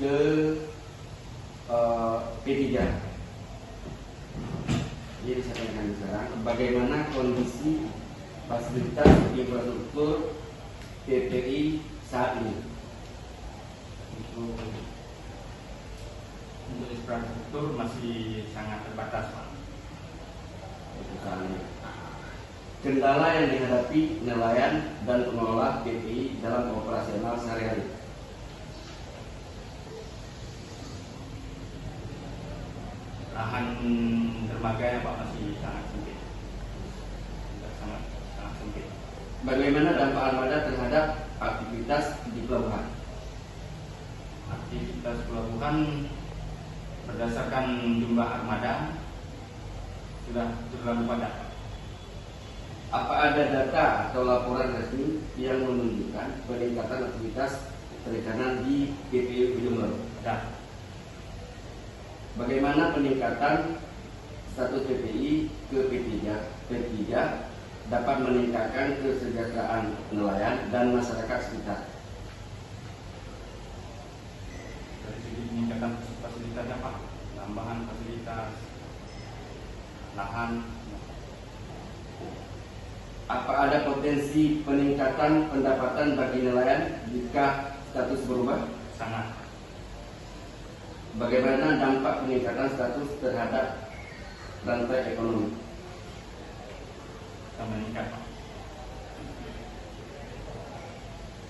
ke P3. Jadi saya tanyakan sekarang, bagaimana kondisi fasilitas infrastruktur PPI saat ini? Untuk infrastruktur masih sangat terbatas, Pak. Kendala yang dihadapi nelayan dan pengelola PPI dalam operasional sehari-hari. Lahan dermaga Pak masih sangat sempit. Sangat sempit. Bagaimana dampak armada terhadap aktivitas di pelabuhan? Aktivitas pelabuhan berdasarkan jumlah armada sudah terlalu padat. Apa ada data atau laporan resmi yang menunjukkan peningkatan aktivitas perikanan di PPI Ujung Berung? Ada. Bagaimana peningkatan status PPI ke P3 dapat meningkatkan kesejahteraan nelayan dan masyarakat sekitar? Dari segi peningkatan fasilitasnya Pak, tambahan fasilitas lahan. Apa ada potensi peningkatan pendapatan bagi nelayan jika status berubah? Sangat. Bagaimana dampak peningkatan status terhadap rantai ekonomi? Akan meningkat, Pak.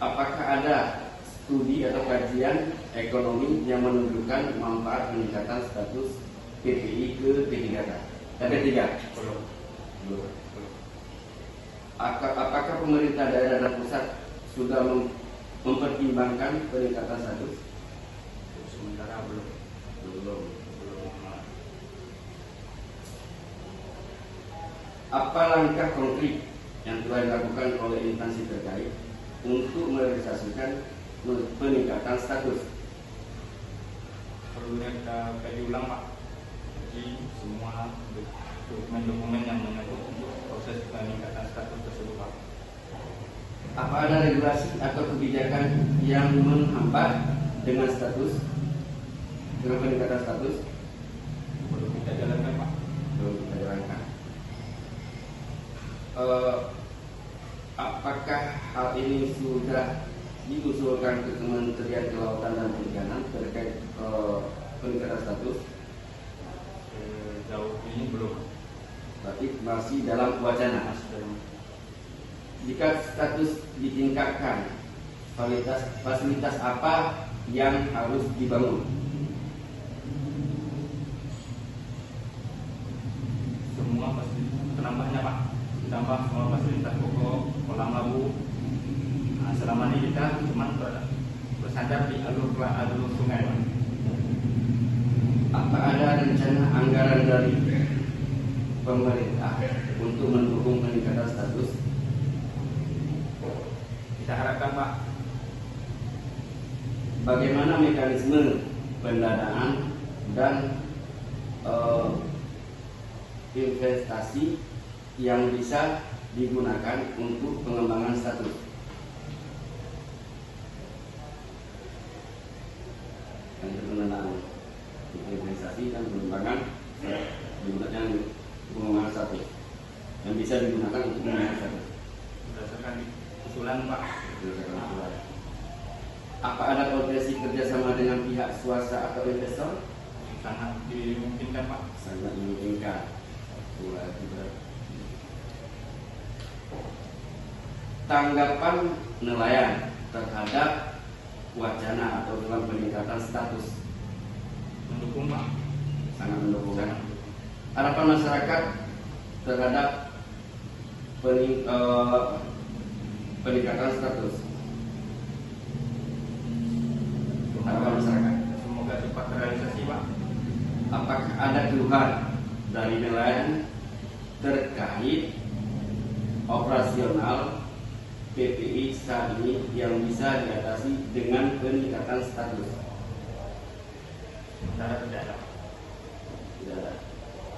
Apakah ada studi atau kajian ekonomi yang menunjukkan manfaat peningkatan status PPI ke P3? Belum. Apakah pemerintah daerah dan pusat sudah mempertimbangkan peningkatan status? Sementara belum. Apa langkah konkret yang telah dilakukan oleh instansi terkait untuk merealisasikan peningkatan status? Perlunya kita kaji ulang, Pak. Jadi semua dokumen-dokumen yang menyangkut untuk proses peningkatan status tersebut, Pak. Apa ada regulasi atau kebijakan yang menghambat dengan peningkatan status? Perlu kita jalankan, Pak. Belum kita jalankan. Apakah hal ini sudah diusulkan ke Kementerian Kelautan dan Perikanan terkait peningkatan status? Jauh ini belum. Berarti masih dalam wacana. Jika status ditingkatkan, fasilitas apa yang harus dibangun? Semua fasilitas penambahnya, Pak. Ditambah semua fasilitas pokok, kolam labu. Nah, selama ini kita cuma bersandar di alur sungai, Pak. Apa ada rencana anggaran dari pemerintah untuk mendukung peningkatan status? Kita harapkan, Pak. Bagaimana mekanisme pendanaan dan investasi yang bisa digunakan untuk pengembangan status? Pendanaan, investasi dan pengembangan digunakan pengembangan status yang bisa digunakan untuk pengembangan status. Berdasarkan usulan, Pak. Apa ada potensi kerjasama dengan pihak swasta atau investor? Sangat dimungkinkan, Pak. Sangat dimungkinkan. Tanggapan nelayan terhadap wacana atau dalam peningkatan status? Mendukung, Pak. Sangat mendukung. Harapan masyarakat terhadap peningkatan status? Harapan masyarakat. Semoga cepat terrealisasi, Pak. Apakah ada keluhan dari nelayan terkait operasional PPI saat ini yang bisa diatasi dengan peningkatan status? Sementara tidak ada. Tidak ada.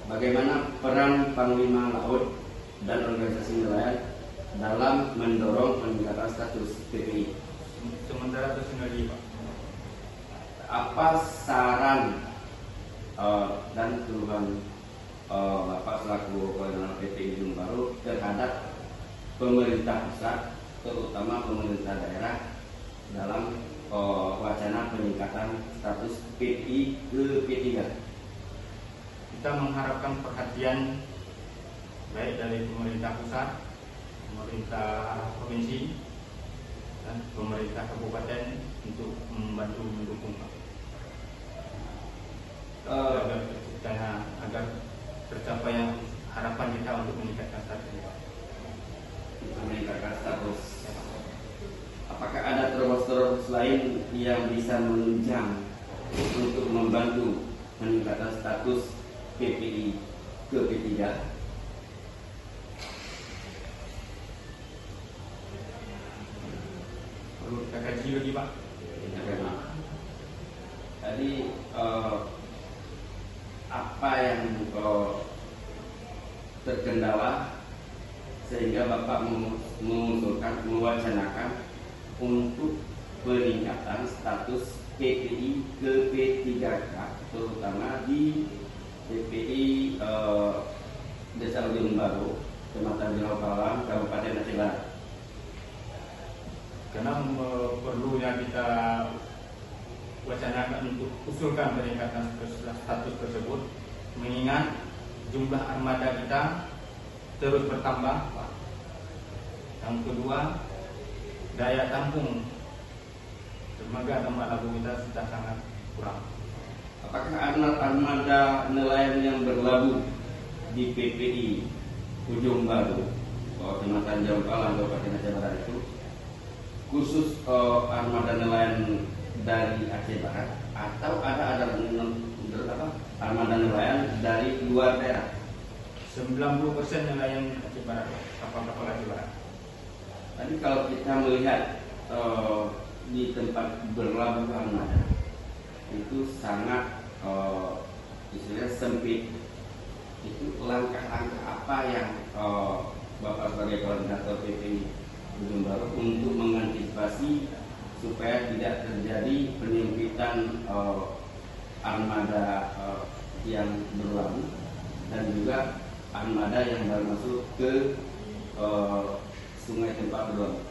Bagaimana peran Panglima Laut dan organisasi nelayan dalam mendorong peningkatan status PPI? Sementara tersengaja, Pak. apa saran dan keluhan Bapak selaku koordinator PT Ujung Baru terhadap pemerintah pusat, terutama pemerintah daerah dalam wacana peningkatan status PPI ke P3? Kita mengharapkan perhatian baik dari pemerintah pusat, pemerintah provinsi, dan pemerintah kabupaten untuk membantu mendukung Pak. Agar tercapai harapan kita untuk meningkatkan status ini, Pak. Meningkatkan status. Apakah ada terus lain yang bisa menunjang untuk membantu meningkatkan status PPI ke P3? Perlu kita kaji lagi, Pak. Tadi apa yang terkendala sehingga Bapak mengusulkan, mewacanakan untuk peningkatan status PPI ke P3K, terutama di PPI Desa Ujung Baru, Kecamatan Jawa Palang, Kabupaten Aceh Barat? Karena perlunya kita wacanakan untuk usulkan peningkatan status tersebut, mengingat jumlah armada kita terus bertambah, Pak. Yang kedua, daya tampung dermaga Tambak Labu kita sudah sangat kurang. Apakah armada nelayan yang berlabuh di PPI Ujung Baru, Kecamatan Jawa Palang, Kabupaten Aceh Barat itu khusus armada nelayan dari Aceh Barat, atau ada armada nelayan dari luar daerah? 90% nelayan Aceh Barat, kapal-kapal Aceh Barat. Tadi kalau kita melihat di tempat berlabuh armada itu sangat istilahnya sempit. Itu langkah-langkah apa yang Bapak sebagai koordinator PPI Ujung Baru untuk mengantisipasi supaya tidak terjadi penyempitan armada yang berlabuh dan juga armada yang baru masuk ke sungai tempat berlabuh?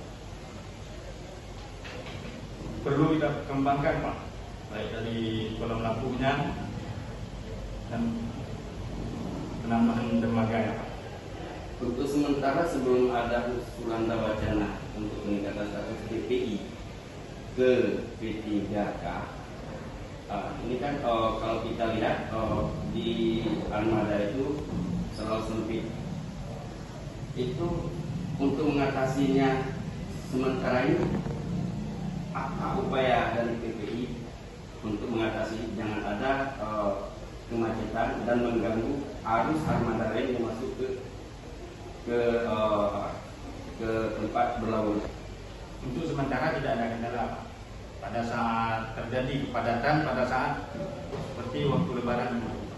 Perlu kita kembangkan, Pak, baik dari kolam labuhnya dan penambahan dermaganya, Pak. Untuk sementara sebelum ada usulan wacana untuk peningkatan status PPI ke P3K, ini kan kalau kita lihat di armada itu selalu sempit. Itu untuk mengatasinya sementara ini, apa upaya dari PPI untuk mengatasi jangan ada kemacetan dan mengganggu arus armada lain yang masuk ke tempat berlabuh? Untuk sementara tidak ada kendala, Pak. Pada saat terjadi kepadatan, pada saat seperti waktu Lebaran dulu,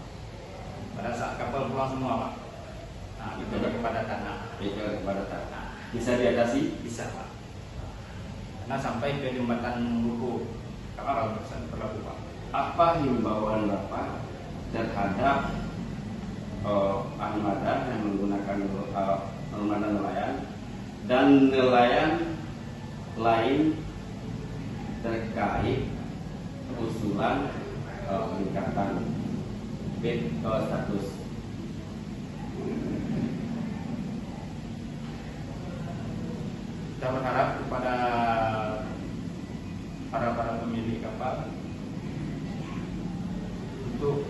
pada saat kapal pulang semua, Pak. Nah, itu ada kepadatan. Bisa diatasi? Bisa, Pak. Karena sampai ke jembatan Luhu kapal berlabuh, Pak. Apa himbauan Bapak terhadap armada yang menggunakan armada nelayan dan nelayan lain terkait usulan peningkatan status? Kita berharap kepada para pemilik kapal untuk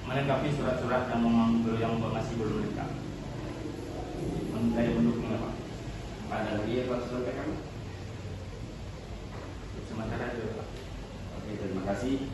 melengkapi surat-surat yang masih belum lengkap. Dari pendukungnya, Pak. Ada lagi yang Pak sampaikan? Sementara itu, Pak. Oke, terima kasih.